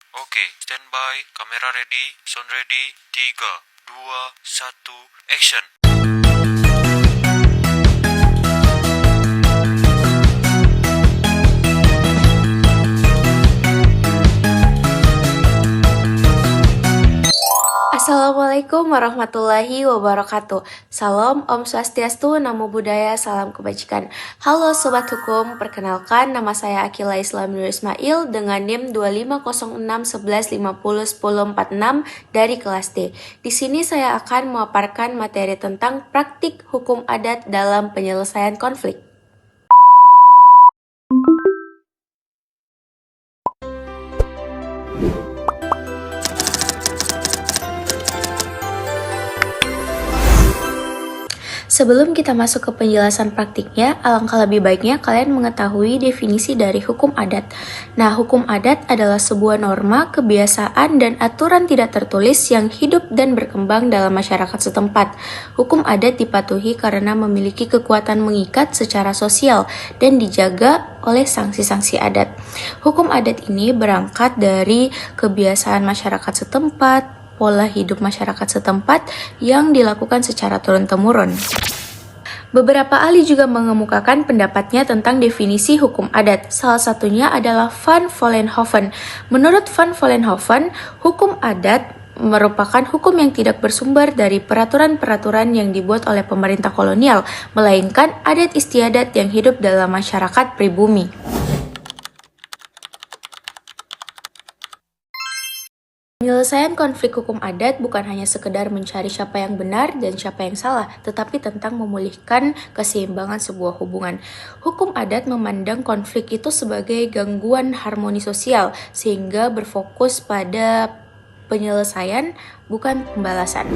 Oke, standby, kamera ready, sound ready, 3, 2, 1, action. Assalamualaikum warahmatullahi wabarakatuh. Salam Om Swastiastu, Namo Buddhaya, salam kebajikan. Halo Sobat Hukum, perkenalkan nama saya Akila Islam Nur Ismail dengan NIM 250611501046 dari kelas D. Di sini saya akan memaparkan materi tentang praktik hukum adat dalam penyelesaian konflik. Sebelum kita masuk ke penjelasan praktiknya, alangkah lebih baiknya kalian mengetahui definisi dari hukum adat. Nah, hukum adat adalah sebuah norma, kebiasaan, dan aturan tidak tertulis yang hidup dan berkembang dalam masyarakat setempat. Hukum adat dipatuhi karena memiliki kekuatan mengikat secara sosial dan dijaga oleh sanksi-sanksi adat. Hukum adat ini berangkat dari kebiasaan masyarakat setempat, pola hidup masyarakat setempat yang dilakukan secara turun-temurun. Beberapa ahli juga mengemukakan pendapatnya tentang definisi hukum adat. Salah satunya adalah Van Vollenhoven. Menurut Van Vollenhoven, hukum adat merupakan hukum yang tidak bersumber dari peraturan-peraturan yang dibuat oleh pemerintah kolonial, melainkan adat istiadat yang hidup dalam masyarakat pribumi. Penyelesaian konflik hukum adat bukan hanya sekedar mencari siapa yang benar dan siapa yang salah, tetapi tentang memulihkan keseimbangan sebuah hubungan. Hukum adat memandang konflik itu sebagai gangguan harmoni sosial, sehingga berfokus pada penyelesaian, bukan pembalasan.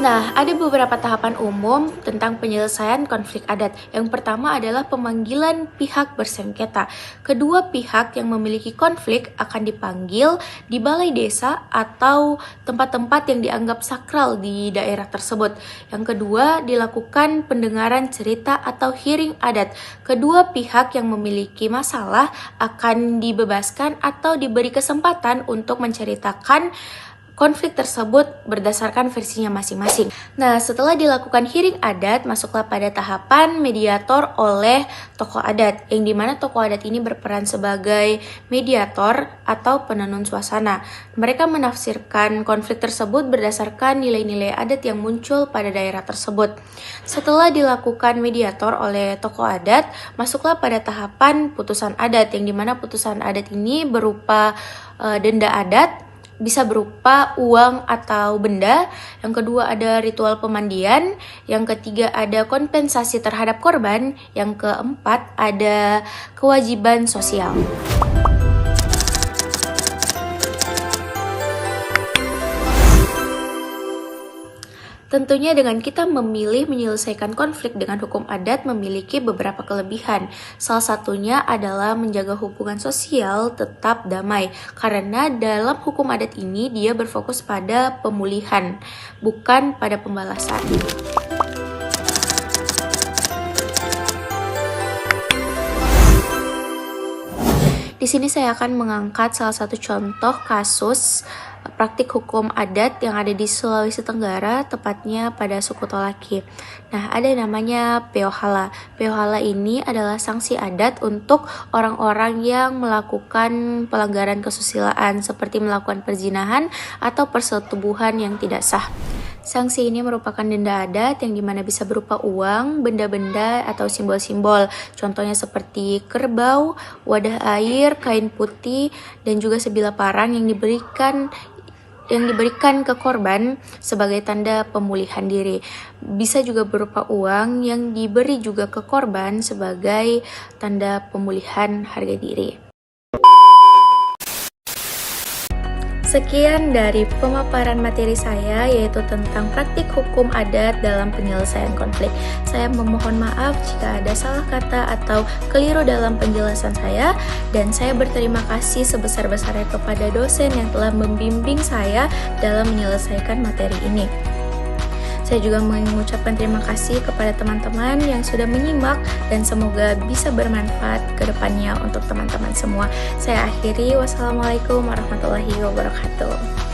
Nah, ada beberapa tahapan umum tentang penyelesaian konflik adat. Yang pertama adalah pemanggilan pihak bersengketa. Kedua pihak yang memiliki konflik akan dipanggil di balai desa atau tempat-tempat yang dianggap sakral di daerah tersebut. Yang kedua, dilakukan pendengaran cerita atau hearing adat. Kedua pihak yang memiliki masalah akan dibebaskan atau diberi kesempatan untuk menceritakan konflik tersebut berdasarkan versinya masing-masing. Nah, setelah dilakukan hearing adat, masuklah pada tahapan mediator oleh tokoh adat, yang dimana tokoh adat ini berperan sebagai mediator atau penenun suasana. Mereka menafsirkan konflik tersebut berdasarkan nilai-nilai adat yang muncul pada daerah tersebut. Setelah dilakukan mediator oleh tokoh adat, masuklah pada tahapan putusan adat, yang dimana putusan adat ini berupa denda adat, bisa berupa uang atau benda. Yang kedua ada ritual pemandian. Yang ketiga ada kompensasi terhadap korban. Yang keempat ada kewajiban sosial. Tentunya dengan kita memilih menyelesaikan konflik dengan hukum adat memiliki beberapa kelebihan. Salah satunya adalah menjaga hubungan sosial tetap damai. Karena dalam hukum adat ini dia berfokus pada pemulihan, bukan pada pembalasan. Di sini saya akan mengangkat salah satu contoh kasus praktik hukum adat yang ada di Sulawesi Tenggara, tepatnya pada suku Tolaki. Nah, ada namanya Peohala. Peohala ini adalah sanksi adat untuk orang-orang yang melakukan pelanggaran kesusilaan seperti melakukan perzinahan atau persetubuhan yang tidak sah. Sanksi ini merupakan denda adat yang dimana bisa berupa uang, benda-benda, atau simbol-simbol. Contohnya seperti kerbau, wadah air, kain putih, dan juga sebilah parang yang diberikan ke korban sebagai tanda pemulihan diri. Bisa juga berupa uang yang diberi juga ke korban sebagai tanda pemulihan harga diri. Sekian dari pemaparan materi saya, yaitu tentang praktik hukum adat dalam penyelesaian konflik. Saya memohon maaf jika ada salah kata atau keliru dalam penjelasan saya, dan saya berterima kasih sebesar-besarnya kepada dosen yang telah membimbing saya dalam menyelesaikan materi ini. Saya juga mengucapkan terima kasih kepada teman-teman yang sudah menyimak dan semoga bisa bermanfaat ke depannya untuk teman-teman semua. Saya akhiri, wassalamualaikum warahmatullahi wabarakatuh.